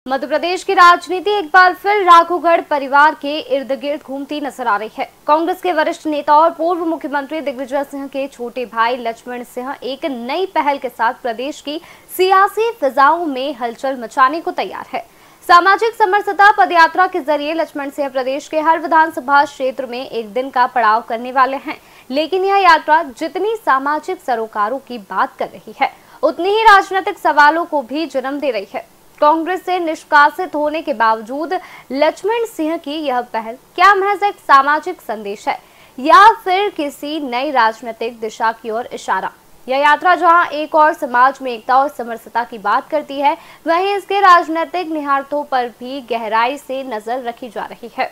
मध्य प्रदेश की राजनीति एक बार फिर राघौगढ़ परिवार के इर्द गिर्द घूमती नजर आ रही है। कांग्रेस के वरिष्ठ नेता और पूर्व मुख्यमंत्री दिग्विजय सिंह के छोटे भाई लक्ष्मण सिंह एक नई पहल के साथ प्रदेश की सियासी फिजाओं में हलचल मचाने को तैयार है। सामाजिक समरसता पदयात्रा के जरिए लक्ष्मण सिंह प्रदेश के हर विधानसभा क्षेत्र में एक दिन का पड़ाव करने वाले हैं, लेकिन यह यात्रा जितनी सामाजिक सरोकारों की बात कर रही है, उतनी ही राजनीतिक सवालों को भी जन्म दे रही है। कांग्रेस से निष्कासित होने के बावजूद लक्ष्मण सिंह की यह पहल क्या महज एक सामाजिक संदेश है या फिर किसी नई राजनीतिक दिशा की ओर इशारा? यह यात्रा जहां एक और समाज में एकता और समरसता की बात करती है, वहीं इसके राजनीतिक निहितार्थों पर भी गहराई से नजर रखी जा रही है।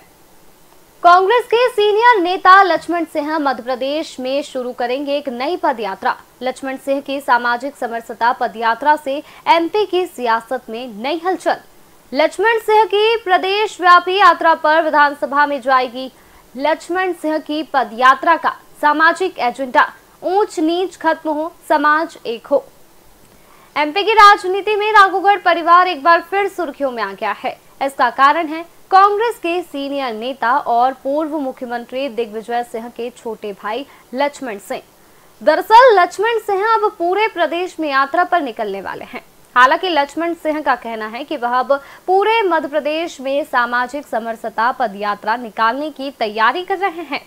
कांग्रेस के सीनियर नेता लक्ष्मण सिंह मध्य प्रदेश में शुरू करेंगे एक नई पदयात्रा। लक्ष्मण सिंह की सामाजिक समरसता पदयात्रा से एमपी की सियासत में नई हलचल। लक्ष्मण सिंह की प्रदेश व्यापी यात्रा पर विधानसभा में जाएगी। लक्ष्मण सिंह की पदयात्रा का सामाजिक एजेंडा ऊंच नीच खत्म हो, समाज एक हो। एमपी की राजनीति में राघौगढ़ परिवार एक बार फिर सुर्खियों में आ गया है। इसका कारण है कांग्रेस के सीनियर नेता और पूर्व मुख्यमंत्री दिग्विजय सिंह के छोटे भाई लक्ष्मण सिंह। दरअसल लक्ष्मण सिंह अब पूरे प्रदेश में यात्रा पर निकलने वाले हैं। हालांकि लक्ष्मण सिंह का कहना है कि वह अब पूरे मध्य प्रदेश में सामाजिक समरसता पदयात्रा निकालने की तैयारी कर रहे हैं।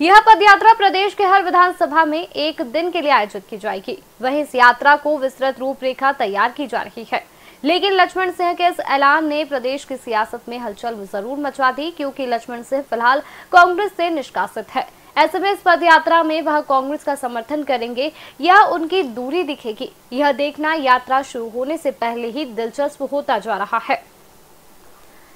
यह पदयात्रा प्रदेश के हर विधानसभा में एक दिन के लिए आयोजित की जाएगी। वहीं इस यात्रा को विस्तृत रूपरेखा तैयार की जा रही है, लेकिन लक्ष्मण सिंह के इस ऐलान ने प्रदेश की सियासत में हलचल जरूर मचा दी, क्योंकि लक्ष्मण सिंह फिलहाल कांग्रेस से निष्कासित है। ऐसे में इस पदयात्रा में वह कांग्रेस का समर्थन करेंगे या उनकी दूरी दिखेगी, यह देखना यात्रा शुरू होने से पहले ही दिलचस्प होता जा रहा है।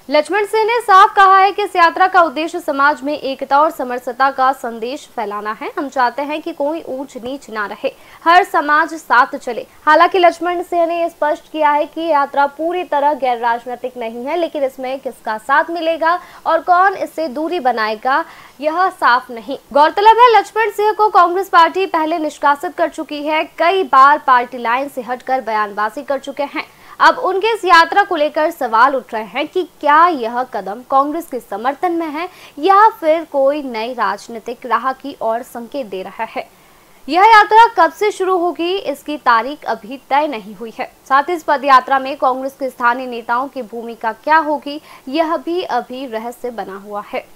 लक्ष्मण सिंह ने साफ कहा है कि इस यात्रा का उद्देश्य समाज में एकता और समरसता का संदेश फैलाना है। हम चाहते हैं कि कोई ऊंच नीच ना रहे, हर समाज साथ चले। हालांकि लक्ष्मण सिंह ने स्पष्ट किया है कि यात्रा पूरी तरह गैर राजनीतिक नहीं है, लेकिन इसमें किसका साथ मिलेगा और कौन इससे दूरी बनाएगा, यह साफ नहीं। गौरतलब है लक्ष्मण सिंह को कांग्रेस पार्टी पहले निष्कासित कर चुकी है, कई बार पार्टी लाइन से हटकर बयानबाजी कर चुके हैं। अब उनके इस यात्रा को लेकर सवाल उठ रहे हैं कि क्या यह कदम कांग्रेस के समर्थन में है या फिर कोई नई राजनीतिक राह की ओर संकेत दे रहा है। यह यात्रा कब से शुरू होगी, इसकी तारीख अभी तय नहीं हुई है। साथ ही इस पदयात्रा में कांग्रेस के स्थानीय नेताओं की भूमिका क्या होगी, यह भी अभी रहस्य बना हुआ है।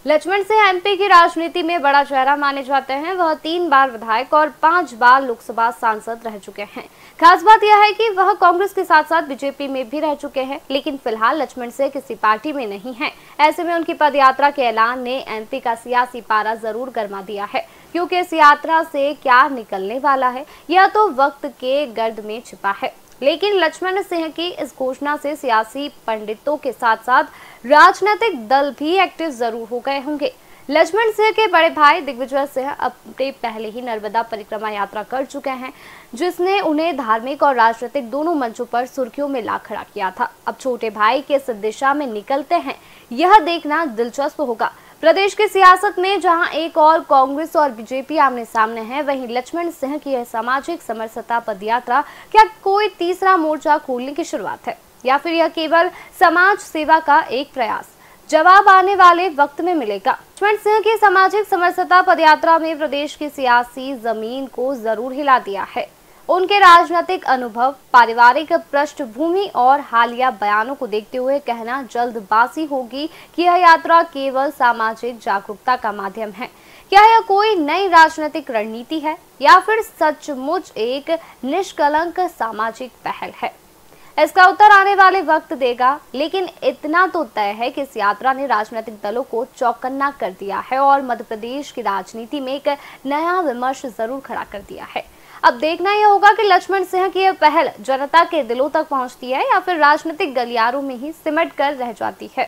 लक्ष्मण सिंह एमपी की राजनीति में बड़ा चेहरा माने जाते हैं। वह 3 बार विधायक और 5 बार लोकसभा सांसद रह चुके हैं। खास बात यह है कि वह कांग्रेस के साथ साथ बीजेपी में भी रह चुके हैं, लेकिन फिलहाल लक्ष्मण सिंह किसी पार्टी में नहीं है। ऐसे में उनकी पदयात्रा के ऐलान ने एमपी का सियासी पारा जरूर गरमा दिया है, क्योंकि इस यात्रा से क्या निकलने वाला है यह तो वक्त के गर्द में छिपा है। लेकिन लक्ष्मण सिंह की इस घोषणा से सियासी पंडितों के साथ साथ राजनीतिक दल भी एक्टिव जरूर हो गए होंगे। लक्ष्मण सिंह के बड़े भाई दिग्विजय सिंह अपने पहले ही नर्मदा परिक्रमा यात्रा कर चुके हैं, जिसने उन्हें धार्मिक और राजनीतिक दोनों मंचों पर सुर्खियों में ला खड़ा किया था। अब छोटे भाई किस दिशा में निकलते हैं, यह देखना दिलचस्प होगा। प्रदेश की सियासत में जहां एक और कांग्रेस और बीजेपी आमने सामने है, वहीं लक्ष्मण सिंह की यह सामाजिक समरसता पदयात्रा क्या कोई तीसरा मोर्चा खोलने की शुरुआत है या फिर यह केवल समाज सेवा का एक प्रयास? जवाब आने वाले वक्त में मिलेगा। लक्ष्मण सिंह की सामाजिक समरसता पदयात्रा में प्रदेश की सियासी जमीन को जरूर हिला दिया है। उनके राजनीतिक अनुभव, पारिवारिक पृष्ठभूमि और हालिया बयानों को देखते हुए कहना जल्दबाजी होगी कि यह यात्रा केवल सामाजिक जागरूकता का माध्यम है। क्या यह कोई नई राजनीतिक रणनीति है या फिर सचमुच एक निष्कलंक सामाजिक पहल है? इसका उत्तर आने वाले वक्त देगा, लेकिन इतना तो तय है कि इस यात्रा ने राजनीतिक दलों को चौकन्ना कर दिया है और मध्य प्रदेश की राजनीति में एक नया विमर्श जरूर खड़ा कर दिया है। अब देखना यह होगा कि लक्ष्मण सिंह की यह पहल जनता के दिलों तक पहुंचती है या फिर राजनीतिक गलियारों में ही सिमट कर रह जाती है।